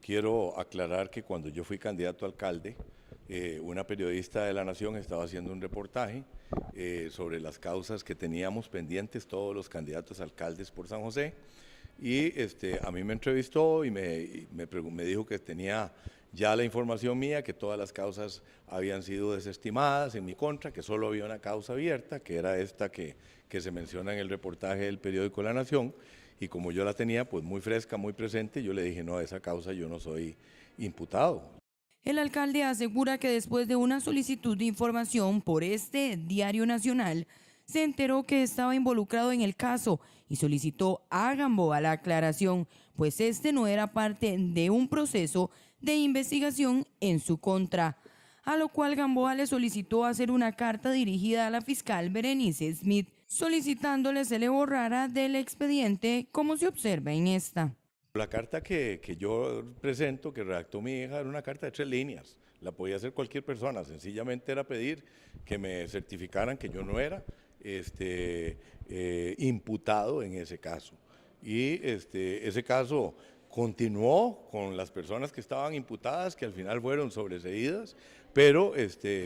quiero aclarar que cuando yo fui candidato a alcalde, una periodista de La Nación estaba haciendo un reportaje sobre las causas que teníamos pendientes todos los candidatos a alcaldes por San José, y a mí me entrevistó y me dijo que tenía ya la información mía, que todas las causas habían sido desestimadas en mi contra, que solo había una causa abierta, que era esta que se menciona en el reportaje del periódico La Nación, y como yo la tenía pues muy fresca, muy presente, yo le dije, no, esa causa yo no soy imputado. El alcalde asegura que después de una solicitud de información por este diario nacional, se enteró que estaba involucrado en el caso y solicitó a Gamboa la aclaración, pues este no era parte de un proceso de investigación en su contra. A lo cual Gamboa le solicitó hacer una carta dirigida a la fiscal Berenice Smith, solicitándole se le borrara del expediente, como se observa en esta. La carta que yo presento, que redactó mi hija, era una carta de 3 líneas. La podía hacer cualquier persona, sencillamente era pedir que me certificaran que yo no era imputado en ese caso. Y ese caso continuó con las personas que estaban imputadas, que al final fueron sobreseídas, pero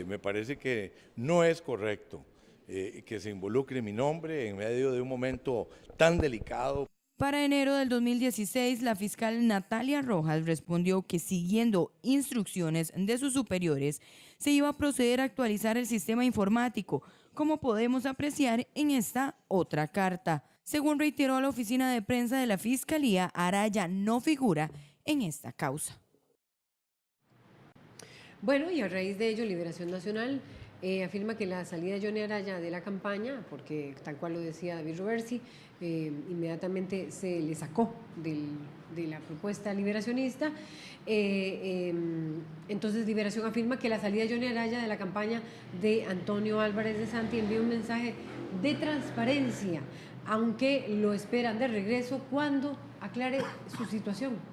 me parece que no es correcto que se involucre mi nombre en medio de un momento tan delicado. Para enero del 2016, la fiscal Natalia Rojas respondió que siguiendo instrucciones de sus superiores, se iba a proceder a actualizar el sistema informático, como podemos apreciar en esta otra carta. Según reiteró la oficina de prensa de la Fiscalía, Araya no figura en esta causa. Bueno, y a raíz de ello, Liberación Nacional afirma que la salida de Johnny Araya de la campaña, porque tal cual lo decía David Roversi, inmediatamente se le sacó de la propuesta liberacionista. Entonces Liberación afirma que la salida de Johnny Araya de la campaña de Antonio Álvarez de Santi envía un mensaje de transparencia, aunque lo esperan de regreso cuando aclare su situación.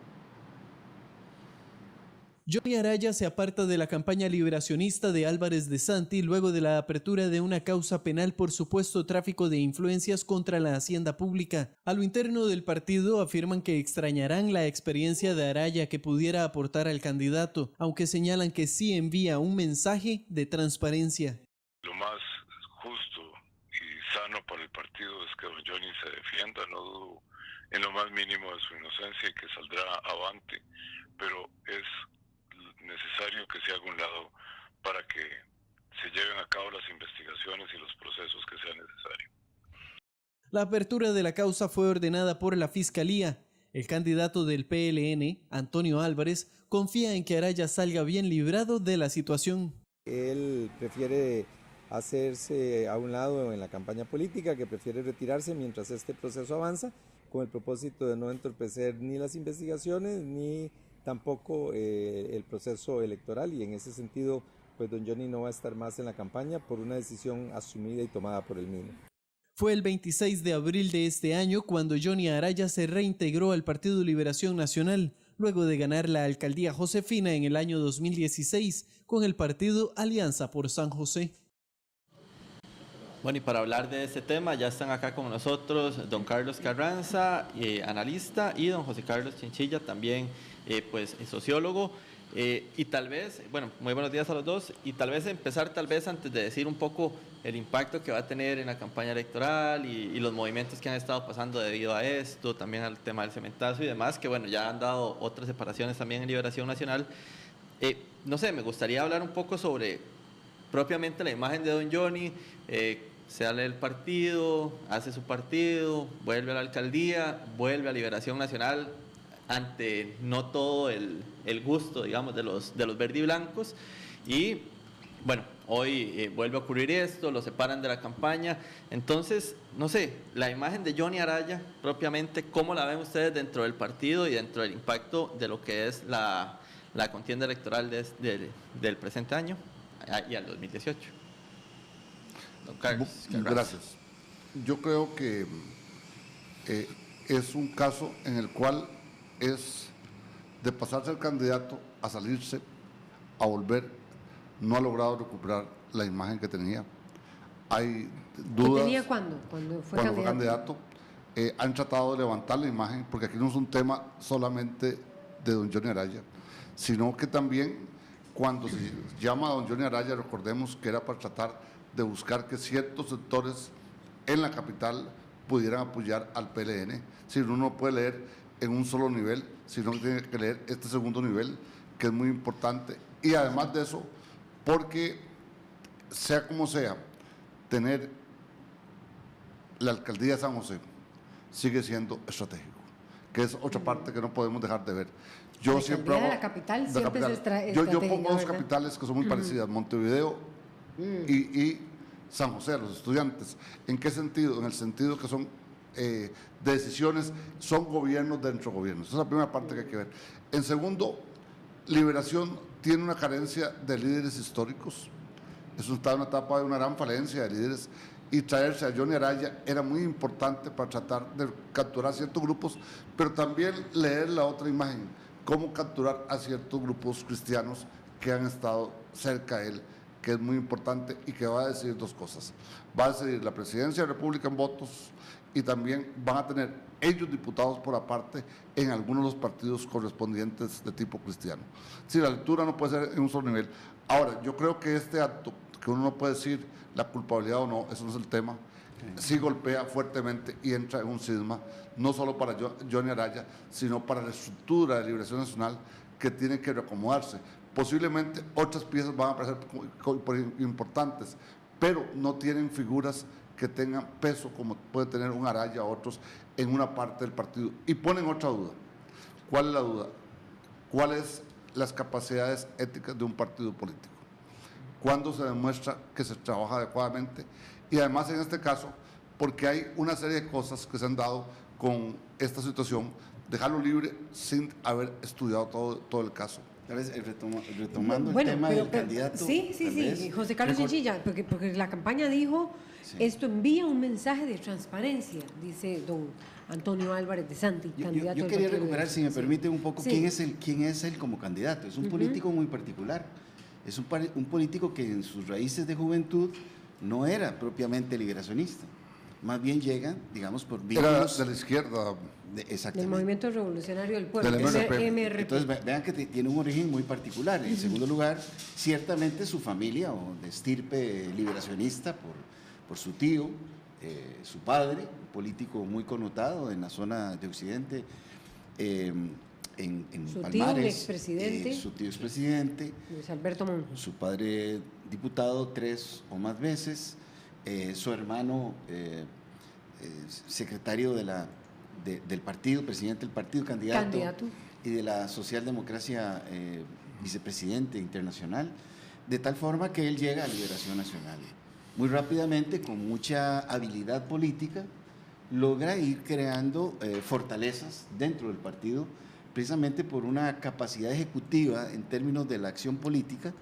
Johnny Araya se aparta de la campaña liberacionista de Álvarez de Santi luego de la apertura de una causa penal por supuesto tráfico de influencias contra la hacienda pública. A lo interno del partido afirman que extrañarán la experiencia de Araya que pudiera aportar al candidato, aunque señalan que sí envía un mensaje de transparencia. Lo más justo y sano para el partido es que don Johnny se defienda, no dudo en lo más mínimo de su inocencia y que saldrá avante, pero es necesario que se haga un lado para que se lleven a cabo las investigaciones y los procesos que sean necesarios. La apertura de la causa fue ordenada por la Fiscalía. El candidato del PLN, Antonio Álvarez, confía en que Araya salga bien librado de la situación. Él prefiere hacerse a un lado en la campaña política, que prefiere retirarse mientras este proceso avanza, con el propósito de no entorpecer ni las investigaciones ni tampoco el proceso electoral, y en ese sentido pues don Johnny no va a estar más en la campaña por una decisión asumida y tomada por él mismo. Fue el 26 de abril de este año cuando Johnny Araya se reintegró al Partido Liberación Nacional, luego de ganar la alcaldía Josefina en el año 2016 con el partido Alianza por San José. Bueno, y para hablar de este tema ya están acá con nosotros don Carlos Carranza, analista, y don José Carlos Chinchilla, también sociólogo. Y tal vez, bueno, muy buenos días a los dos, y tal vez empezar antes de decir un poco el impacto que va a tener en la campaña electoral y los movimientos que han estado pasando debido a esto, también al tema del cementazo y demás, que bueno, ya han dado otras separaciones también en Liberación Nacional. No sé, me gustaría hablar un poco sobre propiamente la imagen de don Johnny. Sale del partido, hace su partido, vuelve a la alcaldía, vuelve a Liberación Nacional, ante no todo el gusto, digamos, de los verdiblancos, y bueno, hoy vuelve a ocurrir esto, lo separan de la campaña. Entonces, no sé, la imagen de Johnny Araya propiamente, ¿cómo la ven ustedes dentro del partido y dentro del impacto de lo que es la contienda electoral del presente año y al 2018? Don Carlos. Gracias. Yo creo que es un caso en el cual es de pasarse al candidato a salirse, a volver, no ha logrado recuperar la imagen que tenía. Hay dudas. ¿Qué tenía cuándo? Cuando fue candidato. Han tratado de levantar la imagen, porque aquí no es un tema solamente de don Johnny Araya, sino que también cuando se llama a don Johnny Araya, recordemos que era para tratar de buscar que ciertos sectores en la capital pudieran apoyar al PLN. Si uno no puede leer en un solo nivel, sino que tiene que leer este segundo nivel, que es muy importante. Y además de eso, porque sea como sea, tener la alcaldía de San José sigue siendo estratégico, que es otra parte que no podemos dejar de ver. Yo la siempre de la capital siempre es estratégica. Yo pongo dos capitales que son muy parecidas, Montevideo y San José, los estudiantes. ¿En qué sentido? En el sentido que son decisiones, son gobiernos dentro de gobiernos. Esa es la primera parte que hay que ver. En segundo, Liberación tiene una carencia de líderes históricos. Eso está en una etapa de una gran falencia de líderes, y traerse a Johnny Araya era muy importante para tratar de capturar ciertos grupos, pero también leer la otra imagen, cómo capturar a ciertos grupos cristianos que han estado cerca de él, que es muy importante y que va a decidir dos cosas. Va a decidir la presidencia de la República en votos, y también van a tener ellos diputados por aparte en algunos de los partidos correspondientes de tipo cristiano. Si la lectura no puede ser en un solo nivel. Ahora, yo creo que este acto, que uno no puede decir la culpabilidad o no, eso no es el tema, sí golpea fuertemente y entra en un cisma, no solo para Johnny Araya, sino para la estructura de Liberación Nacional, que tiene que reacomodarse. Posiblemente otras piezas van a parecer importantes, pero no tienen figuras que tengan peso como puede tener un Araya o otros en una parte del partido. Y ponen otra duda. ¿Cuál es la duda? ¿Cuáles las capacidades éticas de un partido político? ¿Cuándo se demuestra que se trabaja adecuadamente? Y además en este caso, porque hay una serie de cosas que se han dado con esta situación, dejarlo libre sin haber estudiado todo el caso. Tal vez retomando el tema del candidato. Sí, José Carlos Chinchilla, porque la campaña dijo, esto envía un mensaje de transparencia, dice don Antonio Álvarez de Santi, candidato. Yo quería recuperar, si me permite, un poco quién es él como candidato. Es un político muy particular. Es un político que en sus raíces de juventud no era propiamente liberacionista. Más bien llega, digamos, por vínculos... Era de la izquierda. Exactamente. Del Movimiento Revolucionario del Pueblo, del MRP. Entonces, vean que tiene un origen muy particular. En segundo lugar, ciertamente su familia, o de estirpe liberacionista por su tío, su padre, un político muy connotado en la zona de Occidente, en su Palmares. Tío, un expresidente. Su tío expresidente. Luis Alberto Monge. Su padre diputado 3 o más veces. Su hermano secretario del partido, presidente del partido, candidato. Y de la socialdemocracia vicepresidente internacional, de tal forma que él llega a Liberación Nacional. Muy rápidamente, con mucha habilidad política, logra ir creando fortalezas dentro del partido, precisamente por una capacidad ejecutiva en términos de la acción política,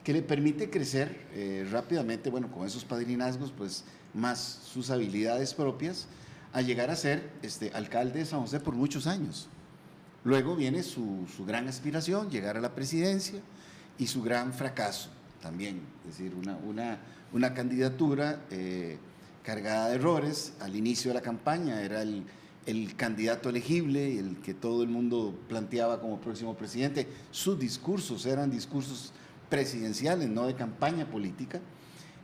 que le permite crecer rápidamente, bueno, con esos padrinazgos, pues más sus habilidades propias, a llegar a ser alcalde de San José por muchos años. Luego viene su gran aspiración, llegar a la presidencia, y su gran fracaso también, es decir, una candidatura cargada de errores. Al inicio de la campaña era el candidato elegible, el que todo el mundo planteaba como próximo presidente. Sus discursos eran discursos presidenciales, no de campaña política.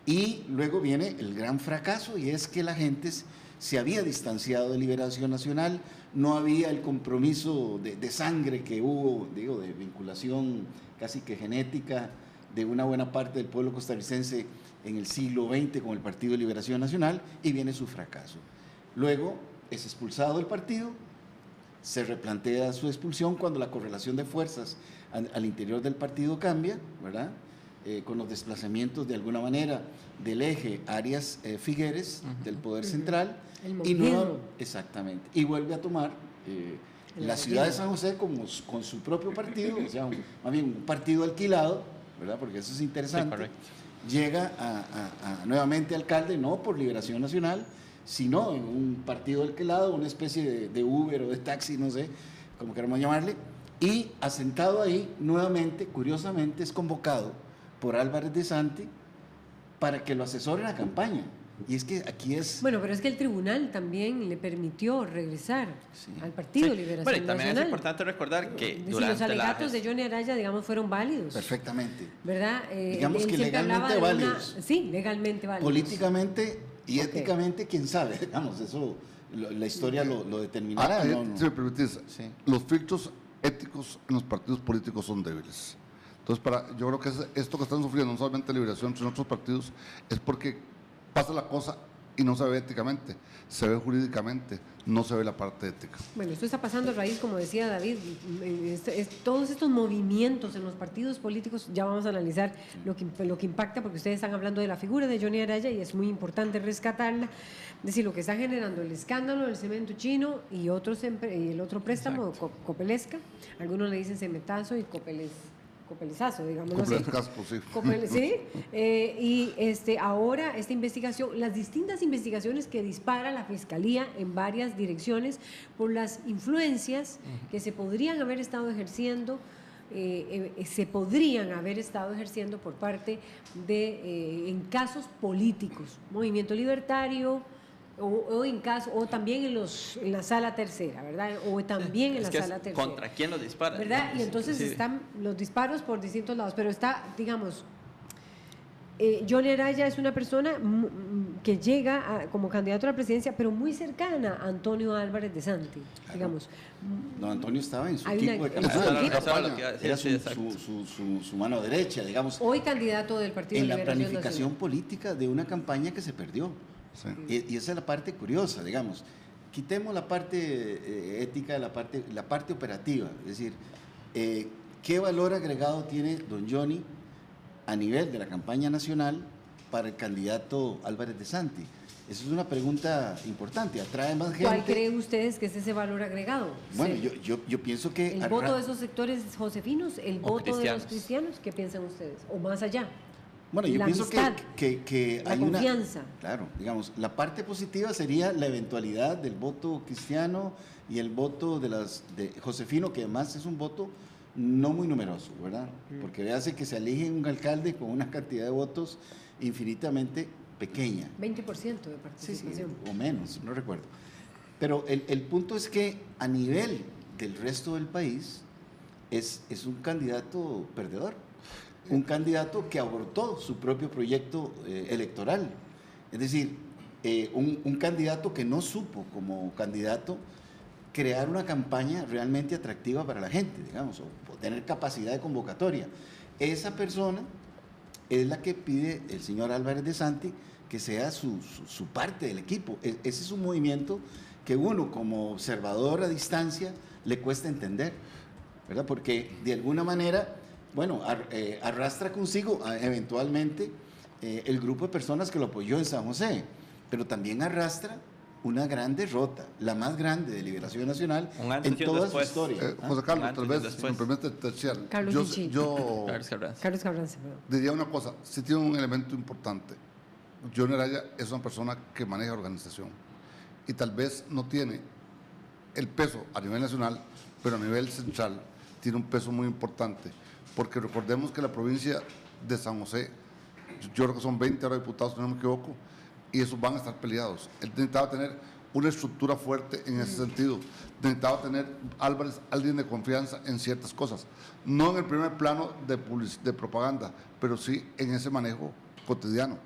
Y luego viene el gran fracaso, y es que la gente se había distanciado de Liberación Nacional, no había el compromiso de sangre que hubo, digo, de vinculación casi que genética de una buena parte del pueblo costarricense en el siglo XX con el Partido de Liberación Nacional, y viene su fracaso. Luego es expulsado del partido, se replantea su expulsión cuando la correlación de fuerzas al interior del partido cambia, ¿verdad? Con los desplazamientos de alguna manera del eje Arias Figueres, del poder central, exactamente, y vuelve a tomar la ciudad de San José con su propio partido, o sea, más bien un partido alquilado, ¿verdad? Porque eso es interesante. Sí, llega nuevamente alcalde, no por Liberación Nacional, sino en un partido alquilado, una especie de Uber o de taxi, no sé, como queramos llamarle, y asentado ahí, nuevamente, curiosamente, es convocado por Álvarez de Santi para que lo asesore en la campaña. Y es que aquí es... Bueno, pero es que el tribunal también le permitió regresar al Partido Liberación Bueno, y también Nacional. es importante recordar que Si durante los alegatos de Johnny Araya, digamos, fueron válidos. Perfectamente. ¿Verdad? Digamos él que siempre hablaba legalmente de válidos. sí, legalmente válidos. Políticamente y Ok. éticamente, quién sabe, digamos, eso la historia lo determinará. Aquí, no, no. si me permitís, Sí. los filtros éticos en los partidos políticos son débiles. Entonces, yo creo que esto que están sufriendo, no solamente Liberación, sino otros partidos, es porque pasa la cosa y no se ve éticamente, se ve jurídicamente, no se ve la parte ética. Bueno, esto está pasando a raíz, como decía David, todos estos movimientos en los partidos políticos, ya vamos a analizar lo que impacta, porque ustedes están hablando de la figura de Johnny Araya y es muy importante rescatarla, es decir, lo que está generando el escándalo del cemento chino y y el otro préstamo, Copelesca, algunos le dicen cementazo y Copelizazo, digámoslo así. Casco, sí. Sí, ahora esta investigación, las distintas investigaciones que dispara la Fiscalía en varias direcciones por las influencias que se podrían haber estado ejerciendo por parte de, en casos políticos, movimiento libertario, o también en la sala tercera, ¿verdad? O también en la sala tercera. ¿Contra quién los dispara? ¿Verdad? Y entonces están los disparos por distintos lados, pero está, digamos, Johnny Araya es una persona que llega como candidato a la presidencia, pero muy cercana a Antonio Álvarez de Santi, digamos. Don Antonio estaba en su Hay equipo una- de en su campaña. equipo. Era su mano derecha, digamos, Hoy candidato del Partido en de la Liberación planificación Nacional. política de una campaña que se perdió. Sí. Y esa es la parte curiosa, digamos. Quitemos la parte ética, la parte operativa. Es decir, ¿qué valor agregado tiene don Johnny a nivel de la campaña nacional para el candidato Álvarez de Santi? Esa es una pregunta importante. Atrae más gente. ¿Cuál creen ustedes que es ese valor agregado? Bueno, Sí. yo pienso que... ¿El voto de esos sectores josefinos? ¿El voto de cristianos. los cristianos? ¿Qué piensan ustedes? ¿O más allá? Bueno, yo la pienso amistad, que la hay confianza. Claro, digamos, la parte positiva sería la eventualidad del voto cristiano y el voto de Josefino, que además es un voto no muy numeroso, ¿verdad? Porque hace que se elige un alcalde con una cantidad de votos infinitamente pequeña. 20% de Sí, participación. o menos, no recuerdo. Pero el punto es que a nivel del resto del país es un candidato perdedor. Un candidato que abortó su propio proyecto electoral. Es decir, un candidato que no supo como candidato crear una campaña realmente atractiva para la gente, digamos, o tener capacidad de convocatoria. Esa persona es la que pide el señor Álvarez de Santi que sea su parte del equipo. Ese es un movimiento que uno como observador a distancia le cuesta entender, ¿verdad? Porque de alguna manera... Bueno, arrastra consigo eventualmente el grupo de personas que lo apoyó en San José, pero también arrastra una gran derrota, la más grande de Liberación Nacional en toda su historia. José Carlos, Antes tal y vez, si después. me permite terciar, Carlos Chinchilla. Carlos Carranza. Carlos Carranza, perdón. diría una cosa, sí tiene un elemento importante. Johnny Araya es una persona que maneja organización y tal vez no tiene el peso a nivel nacional, pero a nivel central tiene un peso muy importante, porque recordemos que la provincia de San José, yo creo que son 20 ahora diputados, si no me equivoco, y esos van a estar peleados. Él necesitaba tener una estructura fuerte en ese sentido, necesitaba tener Álvarez, alguien de confianza en ciertas cosas, no en el primer plano de propaganda, pero sí en ese manejo cotidiano.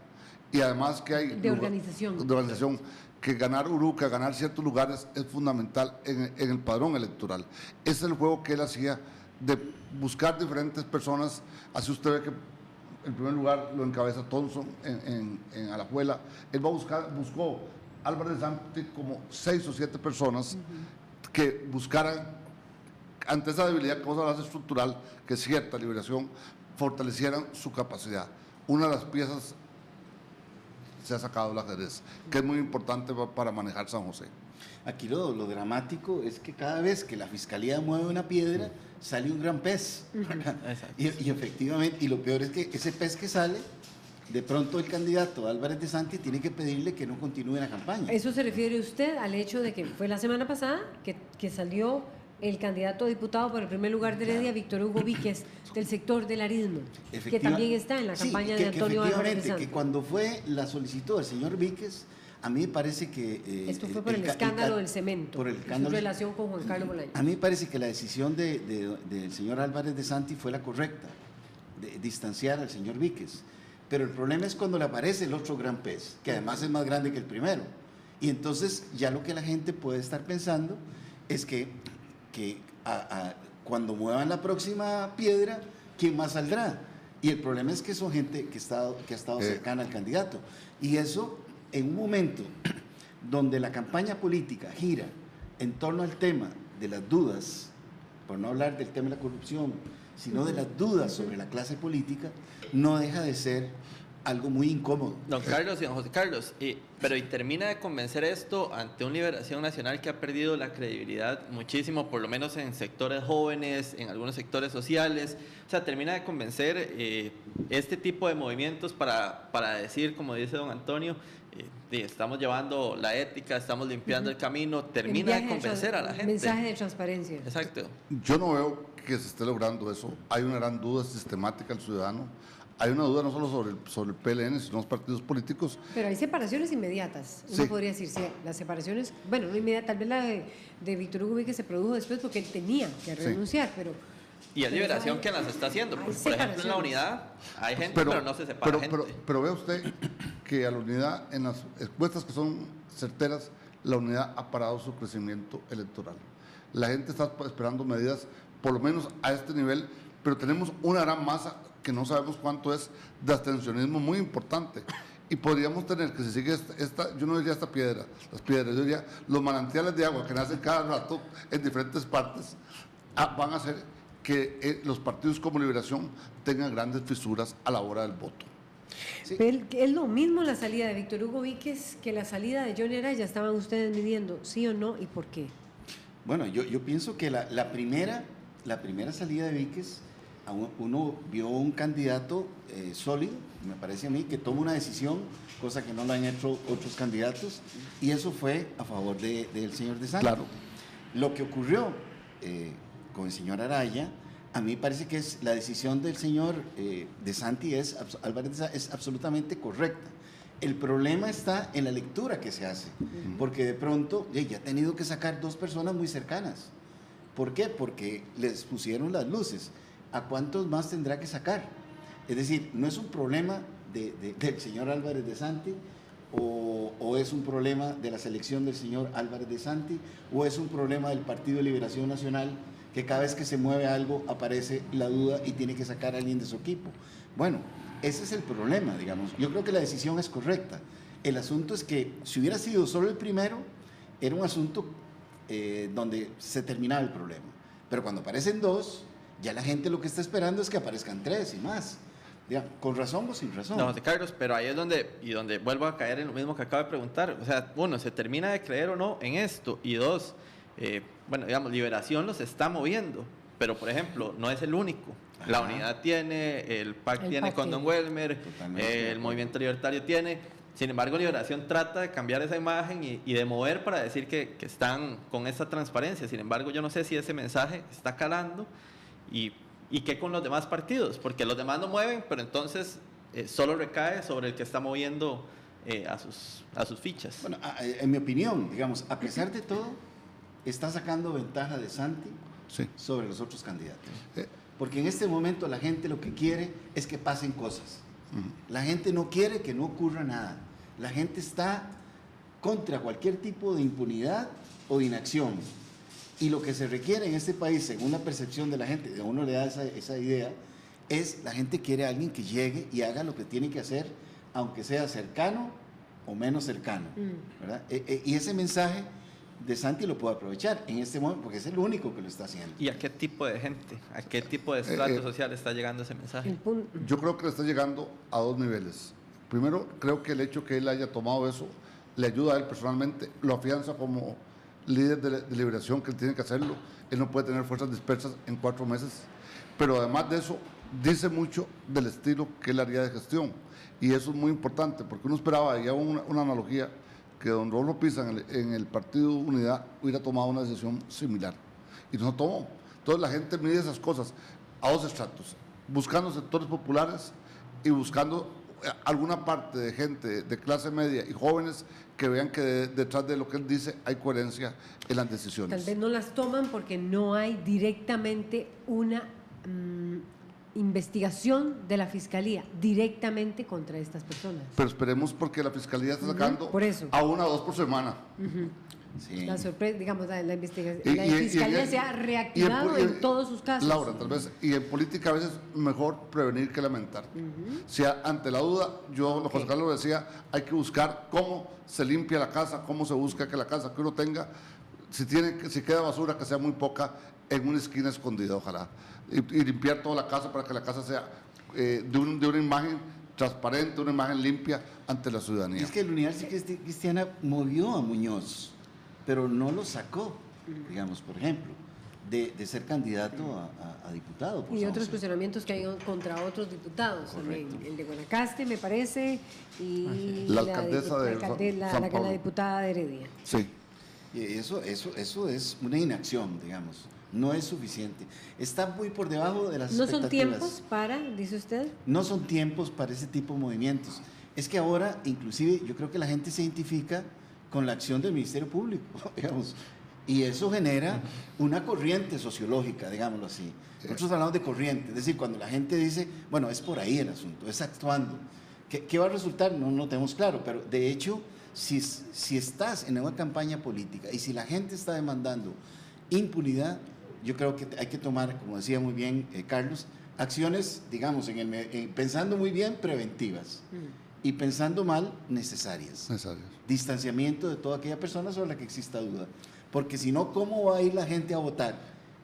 Y además que hay... De organización. De organización, que ganar Uruca, ganar ciertos lugares es fundamental en el padrón electoral. Ese es el juego que él hacía, de buscar diferentes personas. Así usted ve que en primer lugar lo encabeza Thompson en Alajuela. Él buscó Álvarez de Santi como 6 o 7 personas que buscaran, ante esa debilidad que vos hablas estructural, que es cierta Liberación, fortalecieran su capacidad. Una de las piezas se ha sacado el ajedrez, que es muy importante para manejar San José. Aquí lo dramático es que cada vez que la Fiscalía mueve una piedra, sale un gran pez. Y efectivamente, y lo peor es que ese pez que sale, de pronto el candidato Álvarez de Santi tiene que pedirle que no continúe la campaña. ¿Eso se refiere usted al hecho de que fue la semana pasada que salió el candidato a diputado por el primer lugar de Heredia, Víctor Hugo Víquez, del sector del Arismo, que también está en la campaña de Antonio Álvarez de Santi. Que cuando fue la solicitud del señor Víquez, a mí me parece que... Esto fue por el escándalo del cemento, por el escándalo, su relación con Juan Carlos Bolaños. A mí me parece que la decisión del señor Álvarez de Santi fue la correcta, de distanciar al señor Víquez. Pero el problema es cuando le aparece el otro gran pez, que además es más grande que el primero. Y entonces ya lo que la gente puede estar pensando es que cuando muevan la próxima piedra, ¿quién más saldrá? Y el problema es que son gente que ha estado cercana al candidato. Y eso, en un momento donde la campaña política gira en torno al tema de las dudas, por no hablar del tema de la corrupción, sino de las dudas sobre la clase política, no deja de ser algo muy incómodo. Don Carlos y don José Carlos, pero ¿y termina de convencer esto ante una Liberación Nacional que ha perdido la credibilidad muchísimo, por lo menos en sectores jóvenes, en algunos sectores sociales? O sea, ¿termina de convencer este tipo de movimientos para decir, como dice don Antonio, estamos llevando la ética, estamos limpiando el camino? ¿Termina de convencer a la gente? Mensaje de transparencia. Exacto. Yo no veo que se esté logrando eso. Hay una gran duda sistemática al ciudadano. Hay una duda no solo sobre el PLN, sino los partidos políticos. Pero hay separaciones inmediatas. Uno podría decir, sí, las separaciones, bueno, no inmediatas, tal vez la de Víctor Hugo que se produjo después porque él tenía que renunciar, pero... Y es Liberación quien las está haciendo. Por ejemplo, en la Unidad hay gente, pero no se separa gente. Pero vea usted que a la Unidad, en las encuestas que son certeras, la Unidad ha parado su crecimiento electoral. La gente está esperando medidas, por lo menos a este nivel, pero tenemos una gran masa que no sabemos cuánto es, de abstencionismo muy importante. Y podríamos tener que, si sigue yo no diría esta piedra, las piedras, yo diría los manantiales de agua que nacen cada rato en diferentes partes, van a hacer que los partidos como Liberación tengan grandes fisuras a la hora del voto. Sí. ¿Es lo mismo la salida de Víctor Hugo Víquez que la salida de Johnny Araya? ¿Estaban ustedes midiendo sí o no y por qué? Bueno, yo pienso que la primera salida de Víquez, uno vio un candidato sólido, me parece a mí, que toma una decisión, cosa que no lo han hecho otros candidatos, y eso fue a favor del señor de Santi. Claro. Lo que ocurrió con el señor Araya, a mí parece que es la decisión del señor de Santi, Álvarez es absolutamente correcta. El problema está en la lectura que se hace, porque de pronto ya ha tenido que sacar dos personas muy cercanas. ¿Por qué? Porque les pusieron las luces. ¿A cuántos más tendrá que sacar? Es decir, no es un problema del señor Álvarez de Santi, o es un problema de la selección del señor Álvarez de Santi, o es un problema del Partido de Liberación Nacional, que cada vez que se mueve algo aparece la duda y tiene que sacar a alguien de su equipo. Bueno, ese es el problema, digamos. Yo creo que la decisión es correcta. El asunto es que si hubiera sido solo el primero, era un asunto donde se terminaba el problema. Pero cuando aparecen dos, ya la gente lo que está esperando es que aparezcan tres y más. Ya, ¿con razón o sin razón? No, José Carlos, pero ahí es donde vuelvo a caer en lo mismo que acabo de preguntar. O sea, uno, ¿se termina de creer o no en esto? Y dos, bueno, digamos, Liberación los está moviendo, pero por ejemplo, no es el único. Ajá. La Unidad tiene, el PAC tiene con Don Welmer, el Movimiento Libertario tiene. Sin embargo, Liberación trata de cambiar esa imagen y de mover para decir que están con esa transparencia. Sin embargo, yo no sé si ese mensaje está calando y qué con los demás partidos, porque los demás no mueven, pero entonces solo recae sobre el que está moviendo a sus fichas. Bueno, en mi opinión, digamos, a pesar de todo, está sacando ventaja de Santi sobre los otros candidatos. Porque en este momento la gente lo que quiere es que pasen cosas. La gente no quiere que no ocurra nada. La gente está contra cualquier tipo de impunidad o de inacción. Y lo que se requiere en este país, según la percepción de la gente, a uno le da esa idea, es la gente quiere a alguien que llegue y haga lo que tiene que hacer, aunque sea cercano o menos cercano, ¿verdad? Y ese mensaje de Santi lo puede aprovechar en este momento, porque es el único que lo está haciendo. ¿Y a qué tipo de gente, a qué tipo de estrato social está llegando ese mensaje? Yo creo que le está llegando a dos niveles. Primero, creo que el hecho que él haya tomado eso le ayuda a él personalmente, lo afianza como líder de Liberación, que él tiene que hacerlo. Él no puede tener fuerzas dispersas en 4 meses. Pero además de eso, dice mucho del estilo que él haría de gestión. Y eso es muy importante, porque uno esperaba, ya una analogía, que don Rolfo Pizan en el Partido Unidad hubiera tomado una decisión similar. y no se tomó. Entonces la gente mide esas cosas a dos estratos, buscando sectores populares y buscando alguna parte de gente de clase media y jóvenes que vean que detrás de lo que él dice hay coherencia en las decisiones. Tal vez no las toman porque no hay directamente una investigación de la Fiscalía directamente contra estas personas. Pero esperemos, porque la Fiscalía está sacando por eso. a 1 o 2 por semana. Sí. La sorpresa, digamos, la investigación, la Fiscalía se ha reactivado en todos sus casos. Laura, tal vez, y en política a veces mejor prevenir que lamentar. Si ante la duda, José Carlos decía, hay que buscar cómo se limpia la casa, cómo se busca que la casa que uno tenga, si queda basura, que sea muy poca, en una esquina escondida, ojalá. Y limpiar toda la casa para que la casa sea de una imagen transparente, una imagen limpia ante la ciudadanía. Y es que la Unidad Cristiana movió a Muñoz, pero no lo sacó, digamos, por ejemplo, de ser candidato a diputado. Y otros cuestionamientos que hay contra otros diputados, también, el de Guanacaste, me parece, y la alcaldesa la diputada de Heredia. Sí. Y eso es una inacción, digamos. No es suficiente. Está muy por debajo de las expectativas. ¿No son tiempos para, dice usted? No son tiempos para ese tipo de movimientos. Es que ahora, inclusive, yo creo que la gente se identifica con la acción del Ministerio Público, digamos, y eso genera una corriente sociológica, digámoslo así. Nosotros hablamos de corriente, es decir, cuando la gente dice, bueno, es por ahí el asunto, es actuando. ¿Qué va a resultar? No tenemos claro, pero de hecho, si estás en una campaña política y si la gente está demandando impunidad, yo creo que hay que tomar, como decía muy bien Carlos, acciones, digamos, pensando muy bien, preventivas, y pensando mal, necesarias. Distanciamiento de toda aquella persona sobre la que exista duda. Porque si no, ¿cómo va a ir la gente a votar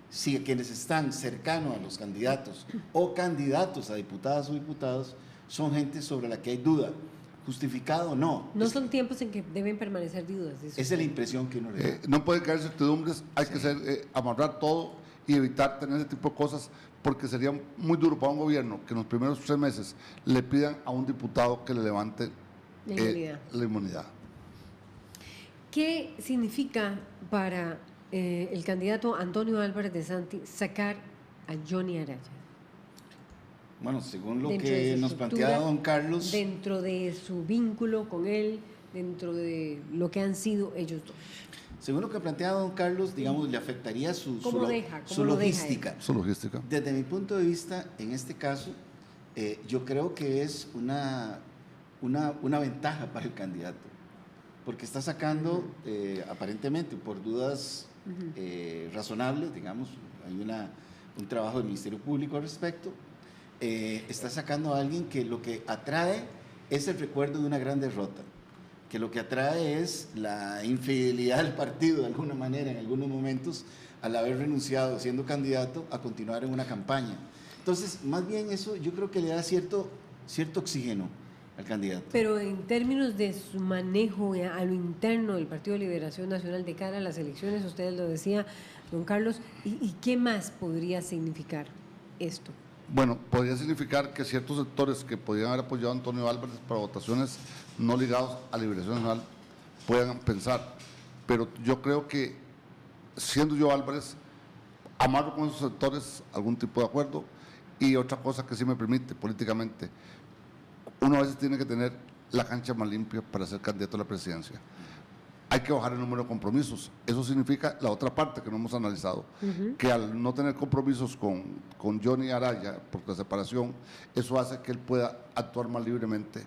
si quienes están cercanos a los candidatos o candidatos a diputadas o diputados son gente sobre la que hay duda? ¿Justificado o no? No son tiempos en que deben permanecer dudas. Esa es la impresión que uno le da. No puede caer certidumbres, hay que amarrar todo y evitar tener ese tipo de cosas, porque sería muy duro para un gobierno que en los primeros 3 meses le pidan a un diputado que le levante la inmunidad. ¿Qué significa para el candidato Antonio Álvarez de Santi sacar a Johnny Araya? Bueno, según lo que nos planteaba don Carlos. Dentro de su vínculo con él, dentro de lo que han sido ellos dos. Según lo que planteaba don Carlos, digamos, le afectaría su logística. Su logística. Desde mi punto de vista, en este caso, yo creo que es una ventaja para el candidato, porque está sacando, aparentemente, por dudas razonables, digamos, hay un trabajo del Ministerio Público al respecto, está sacando a alguien que lo que atrae es el recuerdo de una gran derrota, que lo que atrae es la infidelidad del partido, de alguna manera, en algunos momentos, al haber renunciado siendo candidato a continuar en una campaña. Entonces, más bien eso yo creo que le da cierto oxígeno al candidato. Pero en términos de su manejo a lo interno del Partido de Liberación Nacional de cara a las elecciones, usted lo decía, don Carlos, ¿y qué más podría significar esto? Bueno, podría significar que ciertos sectores que podrían haber apoyado a Antonio Álvarez para votaciones no ligados a Liberación Nacional puedan pensar, pero yo creo que siendo yo Álvarez, amarro con esos sectores algún tipo de acuerdo. Y otra cosa que sí me permite políticamente, uno a veces tiene que tener la cancha más limpia para ser candidato a la presidencia. Hay que bajar el número de compromisos. Eso significa la otra parte que no hemos analizado, que al no tener compromisos con Johnny Araya por la separación, eso hace que él pueda actuar más libremente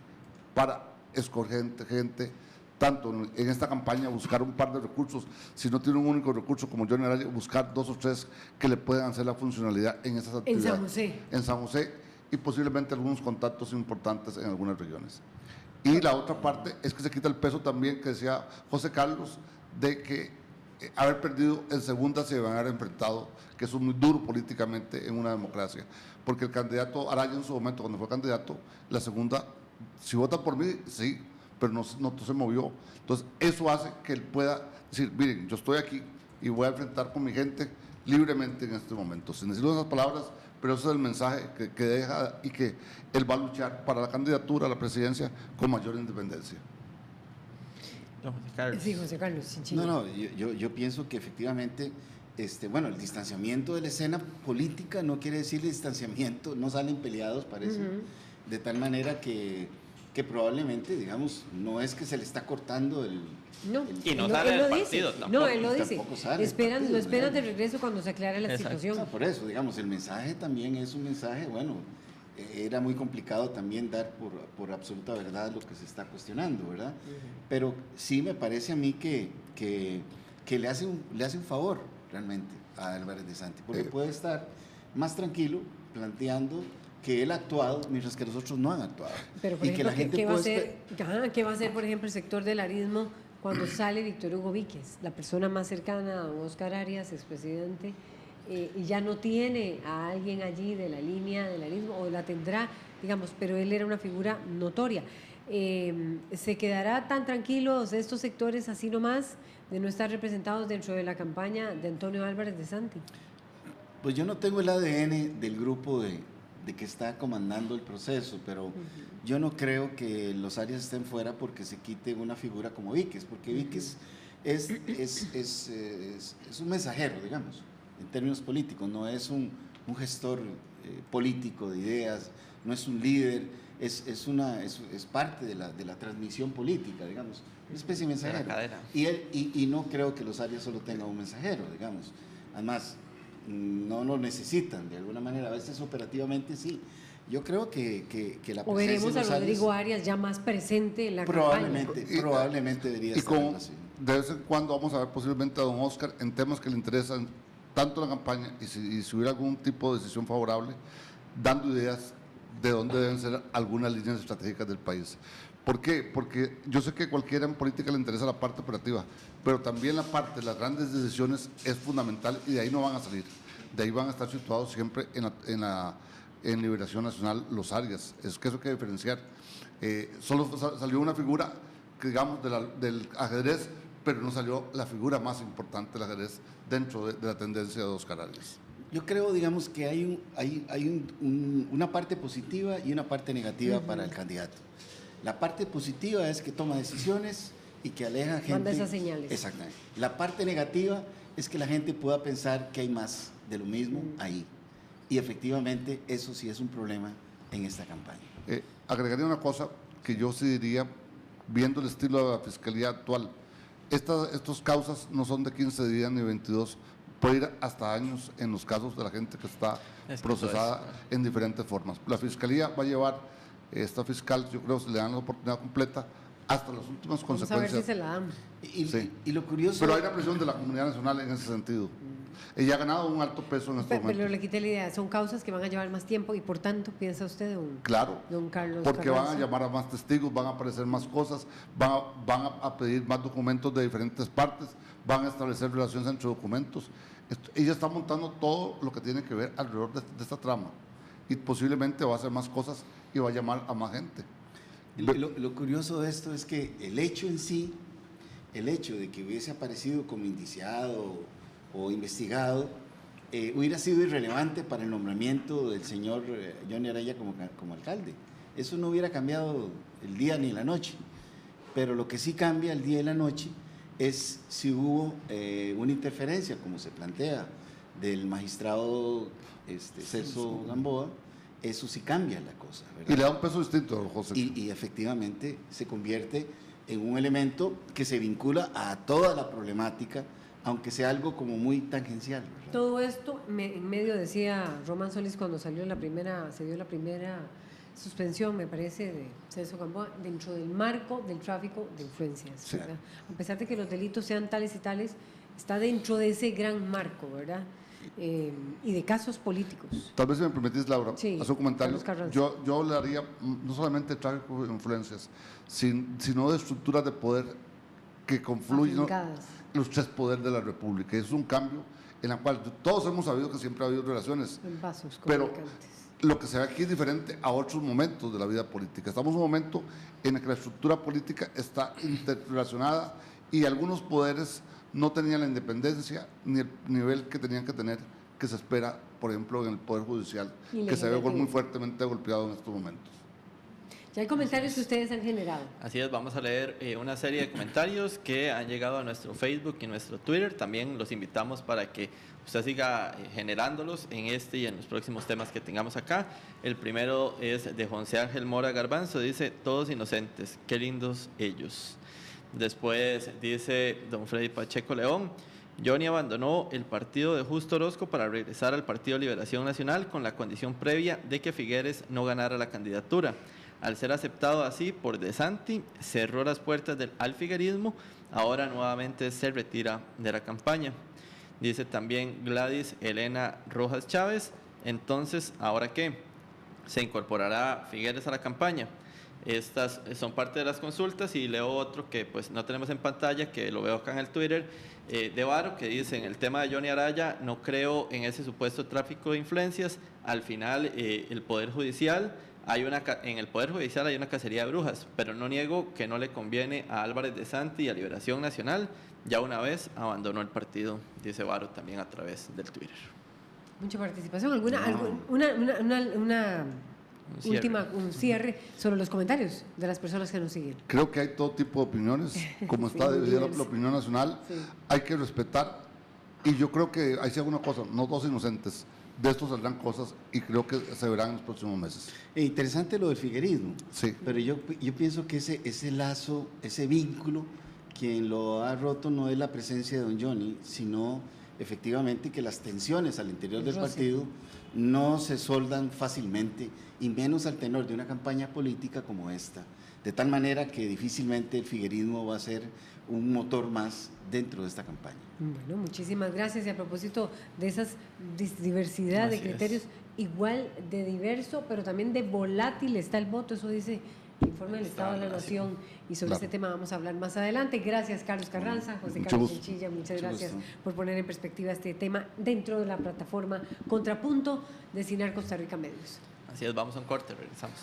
para escoger gente, tanto en esta campaña, buscar un par de recursos, si no tiene un único recurso como Johnny Araya, buscar 2 o 3 que le puedan hacer la funcionalidad en esas actividades. En San José. En San José, y posiblemente algunos contactos importantes en algunas regiones. Y la otra parte es que se quita el peso también que decía José Carlos, de que haber perdido en segunda se van a haber enfrentado, que eso es muy duro políticamente en una democracia, porque el candidato Araya en su momento, cuando fue candidato, la segunda, si vota por mí, sí, pero no se movió. Entonces eso hace que él pueda decir, miren, yo estoy aquí y voy a enfrentar con mi gente libremente en este momento, sin decir esas palabras, pero ese es el mensaje que deja, y que él va a luchar para la candidatura a la presidencia con mayor independencia. Sí, José Carlos Chinchilla. No, yo pienso que efectivamente bueno, el distanciamiento de la escena política no quiere decir distanciamiento, no salen peleados, parece, de tal manera que probablemente, digamos, no es que se le está cortando el... No, y no sale del partido tampoco. No, él lo dice. Lo esperan de regreso cuando se aclare la situación. O sea, por eso, digamos, el mensaje también es un mensaje, bueno, era muy complicado también dar por absoluta verdad lo que se está cuestionando, ¿verdad? Pero sí me parece a mí que le hace un favor realmente a Álvarez de Santi, porque puede estar más tranquilo planteando que él ha actuado mientras que los otros no han actuado. Pero, por ejemplo, ¿qué va a hacer, por ejemplo, el sector del arismo cuando sale Víctor Hugo Víquez, la persona más cercana a don Oscar Arias, expresidente, y ya no tiene a alguien allí de la línea del arismo, o la tendrá, digamos, pero él era una figura notoria? ¿Se quedará tan tranquilos estos sectores así nomás de no estar representados dentro de la campaña de Antonio Álvarez de Santi? Pues yo no tengo el ADN del grupo de que está comandando el proceso, pero yo no creo que los Arias estén fuera porque se quite una figura como Víquez, porque Víquez es un mensajero, digamos, en términos políticos, no es un gestor político de ideas, no es un líder, es parte de la transmisión política, digamos, una especie de mensajero. Y no creo que los Arias solo tengan un mensajero, digamos. Además, no lo necesitan de alguna manera, a veces operativamente sí. Yo creo que la presencia o veremos de los a Rodrigo Arias ya más presente en la campaña. Probablemente Debería estar así. De vez en cuando vamos a ver posiblemente a don Oscar en temas que le interesan tanto la campaña y si hubiera algún tipo de decisión favorable, dando ideas de dónde deben ser algunas líneas estratégicas del país. ¿Por qué? Porque yo sé que cualquiera en política le interesa la parte operativa, pero también la parte de las grandes decisiones es fundamental y de ahí no van a salir. De ahí van a estar situados siempre en Liberación Nacional los Arias. Es que eso hay que diferenciar. Solo salió una figura, que digamos, del ajedrez, pero no salió la figura más importante del ajedrez dentro de la tendencia de Oscar Arias. Yo creo, digamos, que hay una parte positiva y una parte negativa para el candidato. La parte positiva es que toma decisiones y que aleja gente. Manda esas señales. Exactamente. La parte negativa es que la gente pueda pensar que hay más de lo mismo ahí. Y efectivamente eso sí es un problema en esta campaña. Agregaría una cosa que yo sí diría, viendo el estilo de la Fiscalía actual, estas causas no son de 15 días ni 22, puede ir hasta años en los casos de la gente que está procesada en diferentes formas. La Fiscalía va a llevar, esta fiscal, yo creo que le dan la oportunidad completa hasta las últimas consecuencias. Vamos a ver si se la dan. Y lo curioso... Pero hay la presión de la comunidad nacional en ese sentido. Ella ha ganado un alto peso en este momento. Pero le quité la idea, son causas que van a llevar más tiempo y por tanto, ¿piensa usted, don Carlos porque Carranza? van a llamar a más testigos, van a aparecer más cosas, van a pedir más documentos de diferentes partes, van a establecer relaciones entre documentos. Ella está montando todo lo que tiene que ver alrededor de esta trama y posiblemente va a hacer más cosas y va a llamar a más gente. Lo curioso de esto es que el hecho en sí, el hecho de que hubiese aparecido como indiciado o investigado, hubiera sido irrelevante para el nombramiento del señor Johnny Araya como alcalde. Eso no hubiera cambiado el día ni la noche, pero lo que sí cambia el día y la noche es si hubo una interferencia, como se plantea, del magistrado Celso Gamboa. Eso sí cambia la cosa, ¿verdad? Y le da un peso distinto, José. Y efectivamente se convierte en un elemento que se vincula a toda la problemática, aunque sea algo como muy tangencial, ¿verdad? Todo esto en medio, decía Román Solís cuando se dio la primera suspensión, me parece, de Celso Gamboa, dentro del marco del tráfico de influencias, Sí. ¿verdad? A pesar de que los delitos sean tales y tales, está dentro de ese gran marco, ¿verdad? Y de casos políticos. Tal vez si me permitís, Laura, Sí, hacer un comentario. Carlos Yo hablaría no solamente de tráfico de influencias, sino de estructuras de poder que confluyen los tres poderes de la República. Es un cambio en el cual todos hemos sabido que siempre ha habido relaciones, En vasos pero comunicantes. lo que se ve aquí es diferente a otros momentos de la vida política. Estamos en un momento en el que la estructura política está interrelacionada y algunos poderes no tenían la independencia ni el nivel que tenían que tener, que se espera, por ejemplo, en el Poder Judicial, que se ve muy fuertemente golpeado en estos momentos. Ya hay comentarios que ustedes han generado. Así es, vamos a leer una serie de comentarios que han llegado a nuestro Facebook y nuestro Twitter. También los invitamos para que usted siga generándolos en este y en los próximos temas que tengamos acá. El primero es de José Ángel Mora Garbanzo, dice: todos inocentes, qué lindos ellos. Después dice don Freddy Pacheco León: Johnny abandonó el partido de Justo Orozco para regresar al Partido Liberación Nacional con la condición previa de que Figueres no ganara la candidatura. Al ser aceptado así por De Santi, cerró las puertas al figuerismo, ahora nuevamente se retira de la campaña. Dice también Gladys Elena Rojas Chávez: entonces, ¿ahora qué? ¿Se incorporará Figueres a la campaña? Estas son parte de las consultas, y leo otro que pues no tenemos en pantalla, que lo veo acá en el Twitter, de Varo, que dice: en el tema de Johnny Araya, no creo en ese supuesto tráfico de influencias. Al final, el Poder Judicial, en el Poder Judicial hay una cacería de brujas, pero no niego que no le conviene a Álvarez de Santi y a Liberación Nacional. Ya una vez abandonó el partido, dice Varo también a través del Twitter. Mucha participación. Un cierre sobre los comentarios de las personas que nos siguen. Creo que hay todo tipo de opiniones, como está dividida la opinión nacional, sí. Hay que respetar, y yo creo que hay alguna cosa, no todos inocentes, de esto saldrán cosas, y creo que se verán en los próximos meses. Interesante lo del figuerismo, sí. Pero yo pienso que ese lazo, ese vínculo, quien lo ha roto no es la presencia de don Johnny, sino efectivamente que las tensiones al interior del partido no se soldan fácilmente, y menos al tenor de una campaña política como esta, de tal manera que difícilmente el figuerismo va a ser un motor más dentro de esta campaña. Bueno, muchísimas gracias. Y a propósito de esa diversidad de criterios, igual de diverso, pero también de volátil está el voto, eso dice el informe del Estado de la Nación, y sobre este tema vamos a hablar más adelante. Gracias, Carlos Carranza, José Carlos Chinchilla, muchas gracias por poner en perspectiva este tema dentro de la plataforma Contrapunto de CINAR Costa Rica Medios. Así es, vamos a un corte, regresamos.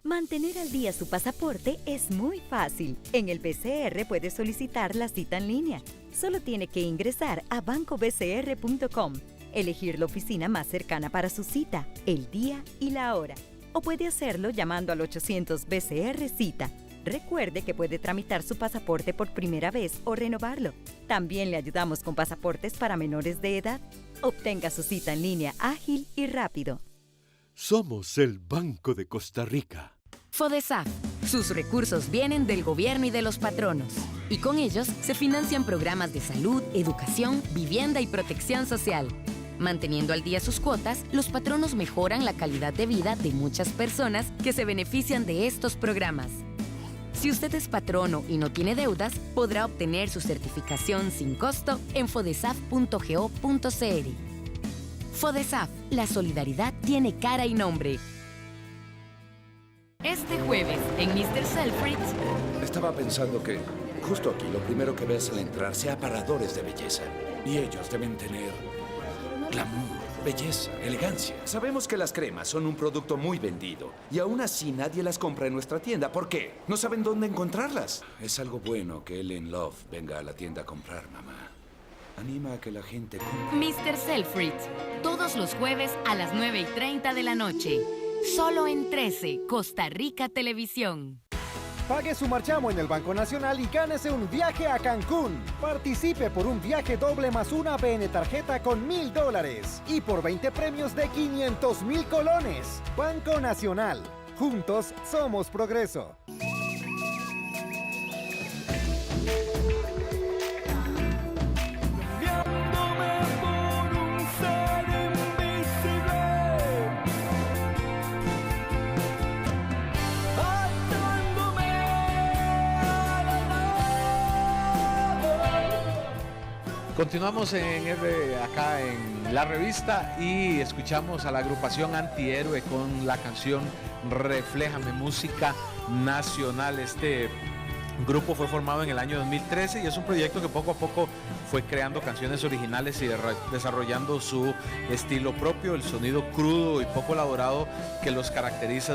Mantener al día su pasaporte es muy fácil. En el BCR puede solicitar la cita en línea. Solo tiene que ingresar a bancobcr.com, elegir la oficina más cercana para su cita, el día y la hora. O puede hacerlo llamando al 800 BCR Cita. Recuerde que puede tramitar su pasaporte por primera vez o renovarlo. También le ayudamos con pasaportes para menores de edad. Obtenga su cita en línea ágil y rápido. Somos el Banco de Costa Rica. FODESAF. Sus recursos vienen del gobierno y de los patronos, y con ellos se financian programas de salud, educación, vivienda y protección social. Manteniendo al día sus cuotas, los patronos mejoran la calidad de vida de muchas personas que se benefician de estos programas. Si usted es patrono y no tiene deudas, podrá obtener su certificación sin costo en fodesaf.go.cr. FODESAF, la solidaridad tiene cara y nombre. Este jueves, en Mr. Selfridge. Estaba pensando que justo aquí lo primero que ves al entrar sea aparadores de belleza. Y ellos deben tener glamour, belleza, elegancia. Sabemos que las cremas son un producto muy vendido y aún así nadie las compra en nuestra tienda. ¿Por qué? No saben dónde encontrarlas. Es algo bueno que Ellen Love venga a la tienda a comprar, mamá. Anima a que la gente compre. Mr. Selfridge, todos los jueves a las 9:30 de la noche. Solo en 13, Costa Rica Televisión. Pague su marchamo en el Banco Nacional y gánese un viaje a Cancún. Participe por un viaje doble más una BN tarjeta con $1,000 y por 20 premios de 500,000 colones. Banco Nacional. Juntos somos progreso. Continuamos acá en la revista y escuchamos a la agrupación Antihéroe con la canción Refléjame, música nacional. Este grupo fue formado en el año 2013 y es un proyecto que poco a poco fue creando canciones originales y desarrollando su estilo propio, el sonido crudo y poco elaborado que los caracteriza.